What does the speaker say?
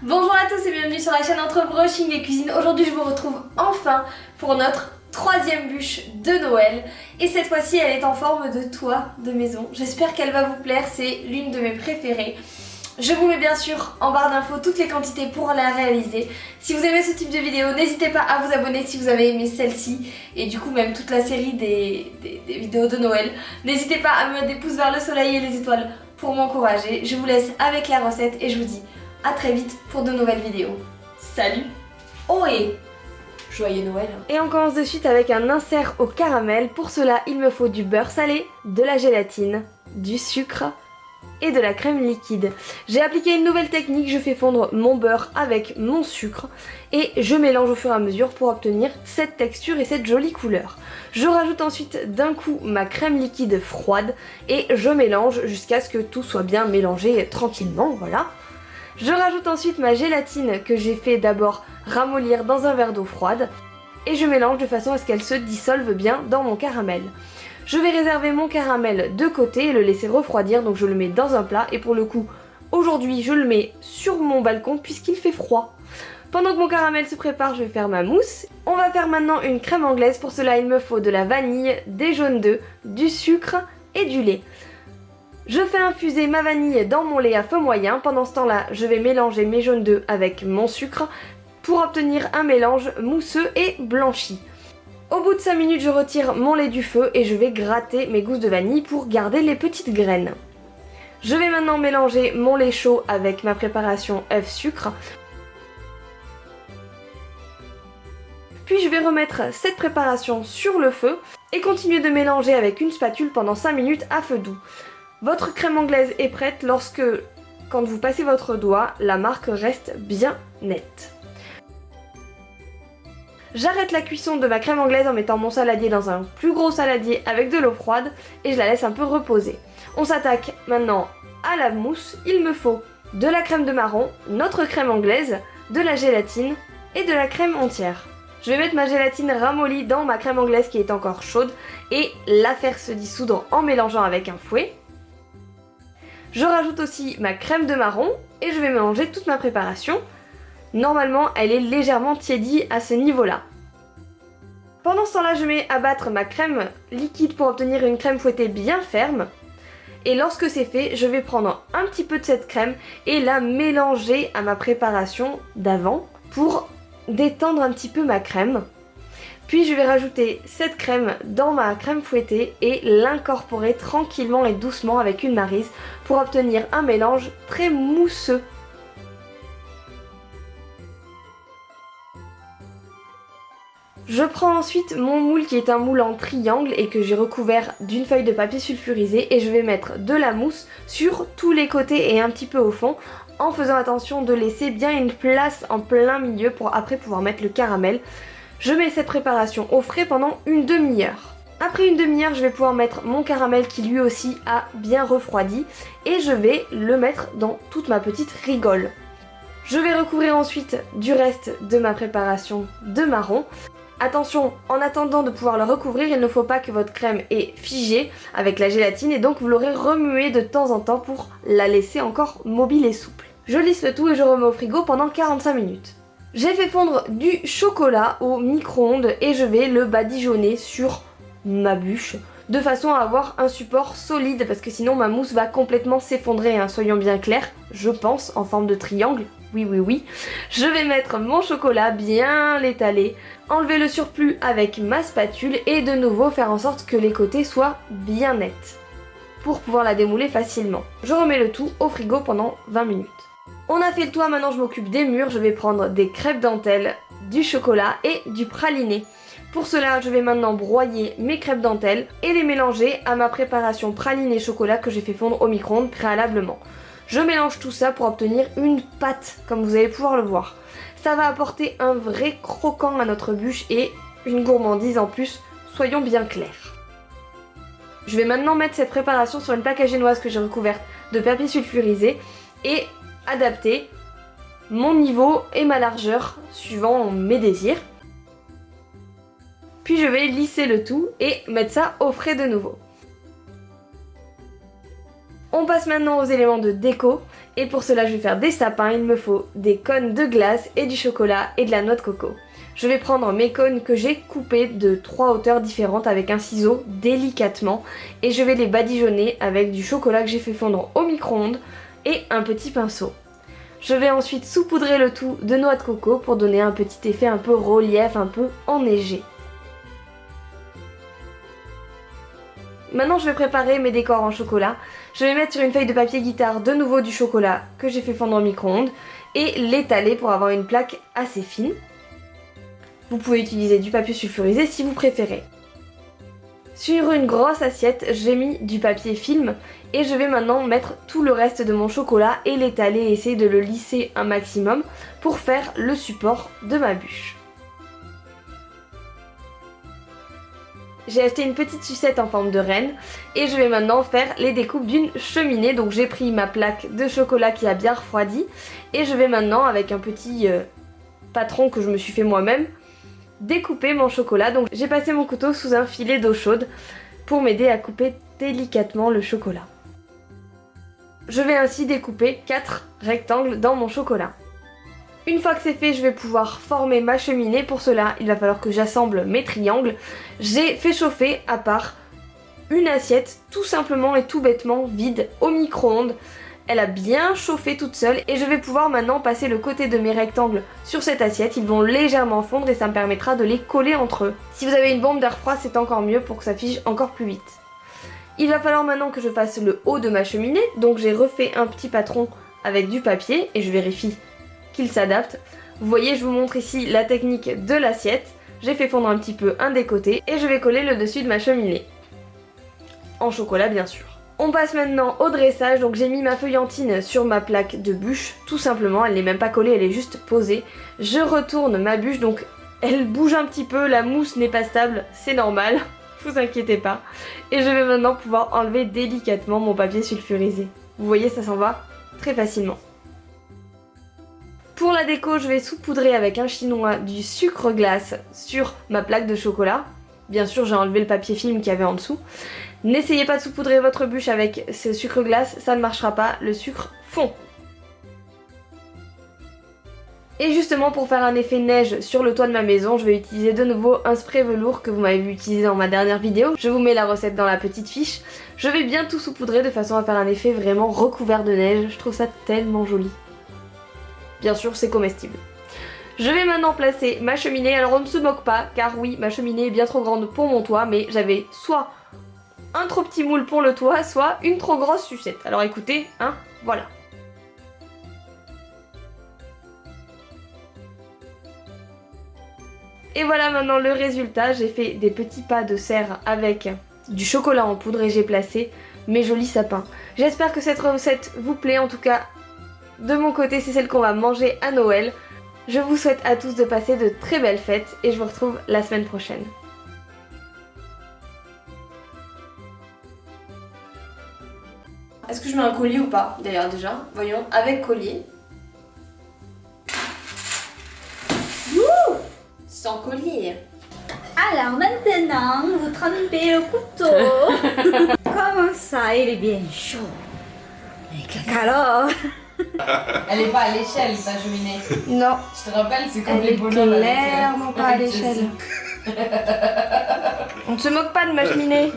Bonjour à tous et bienvenue sur la chaîne Entre Brushing et Cuisine. Aujourd'hui je vous retrouve enfin pour notre troisième bûche de Noël. Et cette fois-ci elle est en forme de toit de maison. J'espère qu'elle va vous plaire, c'est l'une de mes préférées. Je vous mets bien sûr en barre d'infos toutes les quantités pour la réaliser. Si vous aimez ce type de vidéo, n'hésitez pas à vous abonner si vous avez aimé celle-ci et du coup même toute la série des vidéos de Noël. N'hésitez pas à me mettre des pouces vers le soleil et les étoiles pour m'encourager. Je vous laisse avec la recette et je vous dis à très vite pour de nouvelles vidéos. Salut! Oh et joyeux Noël! Et on commence de suite avec un insert au caramel. Pour cela, il me faut du beurre salé, de la gélatine, du sucre et de la crème liquide. J'ai appliqué une nouvelle technique, je fais fondre mon beurre avec mon sucre et je mélange au fur et à mesure pour obtenir cette texture et cette jolie couleur. Je rajoute ensuite d'un coup ma crème liquide froide et je mélange jusqu'à ce que tout soit bien mélangé tranquillement, voilà. Je rajoute ensuite ma gélatine que j'ai fait d'abord ramollir dans un verre d'eau froide et je mélange de façon à ce qu'elle se dissolve bien dans mon caramel. Je vais réserver mon caramel de côté et le laisser refroidir, donc je le mets dans un plat et pour le coup aujourd'hui je le mets sur mon balcon puisqu'il fait froid. Pendant que mon caramel se prépare, je vais faire ma mousse. On va faire maintenant une crème anglaise, pour cela il me faut de la vanille, des jaunes d'œufs, du sucre et du lait. Je fais infuser ma vanille dans mon lait à feu moyen. Pendant ce temps-là, je vais mélanger mes jaunes d'œufs avec mon sucre pour obtenir un mélange mousseux et blanchi. Au bout de 5 minutes, je retire mon lait du feu et je vais gratter mes gousses de vanille pour garder les petites graines. Je vais maintenant mélanger mon lait chaud avec ma préparation œuf sucre. Puis je vais remettre cette préparation sur le feu et continuer de mélanger avec une spatule pendant 5 minutes à feu doux. Votre crème anglaise est prête lorsque, quand vous passez votre doigt, la marque reste bien nette. J'arrête la cuisson de ma crème anglaise en mettant mon saladier dans un plus gros saladier avec de l'eau froide et je la laisse un peu reposer. On s'attaque maintenant à la mousse. Il me faut de la crème de marron, notre crème anglaise, de la gélatine et de la crème entière. Je vais mettre ma gélatine ramollie dans ma crème anglaise qui est encore chaude et la faire se dissoudre en mélangeant avec un fouet. Je rajoute aussi ma crème de marron et je vais mélanger toute ma préparation. Normalement, elle est légèrement tiédie à ce niveau-là. Pendant ce temps-là, je mets à battre ma crème liquide pour obtenir une crème fouettée bien ferme. Et lorsque c'est fait, je vais prendre un petit peu de cette crème et la mélanger à ma préparation d'avant pour détendre un petit peu ma crème. Puis je vais rajouter cette crème dans ma crème fouettée et l'incorporer tranquillement et doucement avec une maryse pour obtenir un mélange très mousseux. Je prends ensuite mon moule qui est un moule en triangle et que j'ai recouvert d'une feuille de papier sulfurisé et je vais mettre de la mousse sur tous les côtés et un petit peu au fond en faisant attention de laisser bien une place en plein milieu pour après pouvoir mettre le caramel. Je mets cette préparation au frais pendant une demi-heure. Après une demi-heure, je vais pouvoir mettre mon caramel qui lui aussi a bien refroidi et je vais le mettre dans toute ma petite rigole. Je vais recouvrir ensuite du reste de ma préparation de marron. Attention, en attendant de pouvoir le recouvrir, il ne faut pas que votre crème est figée avec la gélatine et donc vous l'aurez remuée de temps en temps pour la laisser encore mobile et souple. Je lisse le tout et je remets au frigo pendant 45 minutes. J'ai fait fondre du chocolat au micro-ondes et je vais le badigeonner sur ma bûche de façon à avoir un support solide parce que sinon ma mousse va complètement s'effondrer, hein, soyons bien clairs, je pense en forme de triangle, oui. Je vais mettre mon chocolat, bien l'étaler, enlever le surplus avec ma spatule et de nouveau faire en sorte que les côtés soient bien nets pour pouvoir la démouler facilement. Je remets le tout au frigo pendant 20 minutes. On a fait le toit, maintenant je m'occupe des murs, je vais prendre des crêpes dentelles, du chocolat et du praliné. Pour cela, je vais maintenant broyer mes crêpes dentelles et les mélanger à ma préparation praliné chocolat que j'ai fait fondre au micro-ondes préalablement. Je mélange tout ça pour obtenir une pâte, comme vous allez pouvoir le voir. Ça va apporter un vrai croquant à notre bûche et une gourmandise en plus, soyons bien clairs. Je vais maintenant mettre cette préparation sur une plaque à génoise que j'ai recouverte de papier sulfurisé et adapter mon niveau et ma largeur suivant mes désirs. Puis je vais lisser le tout et mettre ça au frais de nouveau. On passe maintenant aux éléments de déco Et pour cela je vais faire des sapins, il me faut des cônes de glace et du chocolat et de la noix de coco. Je vais prendre mes cônes que j'ai coupés de 3 hauteurs différentes avec un ciseau délicatement et je vais les badigeonner avec du chocolat que j'ai fait fondre au micro-ondes et un petit pinceau. Je vais ensuite saupoudrer le tout de noix de coco pour donner un petit effet un peu relief, un peu enneigé. Maintenant je vais préparer mes décors en chocolat. Je vais mettre sur une feuille de papier guitare de nouveau du chocolat que j'ai fait fondre au micro-ondes et l'étaler pour avoir une plaque assez fine. Vous pouvez utiliser du papier sulfurisé si vous préférez. Sur une grosse assiette, j'ai mis du papier film et je vais maintenant mettre tout le reste de mon chocolat et l'étaler et essayer de le lisser un maximum pour faire le support de ma bûche. J'ai acheté une petite sucette en forme de reine et je vais maintenant faire les découpes d'une cheminée. Donc j'ai pris ma plaque de chocolat qui a bien refroidi et je vais maintenant avec un petit patron que je me suis fait moi-même découper mon chocolat. Donc j'ai passé mon couteau sous un filet d'eau chaude pour m'aider à couper délicatement le chocolat. Je vais ainsi découper 4 rectangles dans mon chocolat. Une fois que c'est fait, je vais pouvoir former ma cheminée. Pour cela, il va falloir que j'assemble mes triangles. J'ai fait chauffer à part une assiette tout simplement et tout bêtement vide au micro-ondes. Elle a bien chauffé toute seule et je vais pouvoir maintenant passer le côté de mes rectangles sur cette assiette. Ils vont légèrement fondre et ça me permettra de les coller entre eux. Si vous avez une bombe d'air froid, c'est encore mieux pour que ça fige encore plus vite. Il va falloir maintenant que je fasse le haut de ma cheminée. Donc j'ai refait un petit patron avec du papier et je vérifie qu'il s'adapte. Vous voyez, je vous montre ici la technique de l'assiette. J'ai fait fondre un petit peu un des côtés et je vais coller le dessus de ma cheminée. En chocolat bien sûr. On passe maintenant au dressage, donc j'ai mis ma feuillantine sur ma plaque de bûche, tout simplement, elle n'est même pas collée, elle est juste posée. Je retourne ma bûche, donc elle bouge un petit peu, la mousse n'est pas stable, c'est normal, vous inquiétez pas. Et je vais maintenant pouvoir enlever délicatement mon papier sulfurisé. Vous voyez, ça s'en va très facilement. Pour la déco, je vais saupoudrer avec un chinois du sucre glace sur ma plaque de chocolat. Bien sûr, j'ai enlevé le papier film qu'il y avait en dessous. N'essayez pas de saupoudrer votre bûche avec ce sucre glace, ça ne marchera pas, le sucre fond. Et justement pour faire un effet neige sur le toit de ma maison, je vais utiliser de nouveau un spray velours que vous m'avez vu utiliser dans ma dernière vidéo. Je vous mets la recette dans la petite fiche. Je vais bien tout saupoudrer de façon à faire un effet vraiment recouvert de neige, je trouve ça tellement joli. Bien sûr, c'est comestible. Je vais maintenant placer ma cheminée, alors on ne se moque pas, car oui, ma cheminée est bien trop grande pour mon toit, mais j'avais soit un trop petit moule pour le toit, soit une trop grosse sucette. Alors écoutez, hein, voilà. Et voilà maintenant le résultat, j'ai fait des petits pas de serre avec du chocolat en poudre et j'ai placé mes jolis sapins. J'espère que cette recette vous plaît, en tout cas de mon côté c'est celle qu'on va manger à Noël. Je vous souhaite à tous de passer de très belles fêtes et je vous retrouve la semaine prochaine. Est-ce que je mets un collier ou pas d'ailleurs déjà? Voyons, avec collier. Ouh, sans collier. Alors maintenant, vous trempez le couteau. Comment ça, il est bien chaud. Alors, Elle est pas à l'échelle ta cheminée. Non. Je te rappelle, c'est comme Elle les est bonhommes avec, clairement pas à avec l'échelle. Jessie. On ne se moque pas de ma cheminée.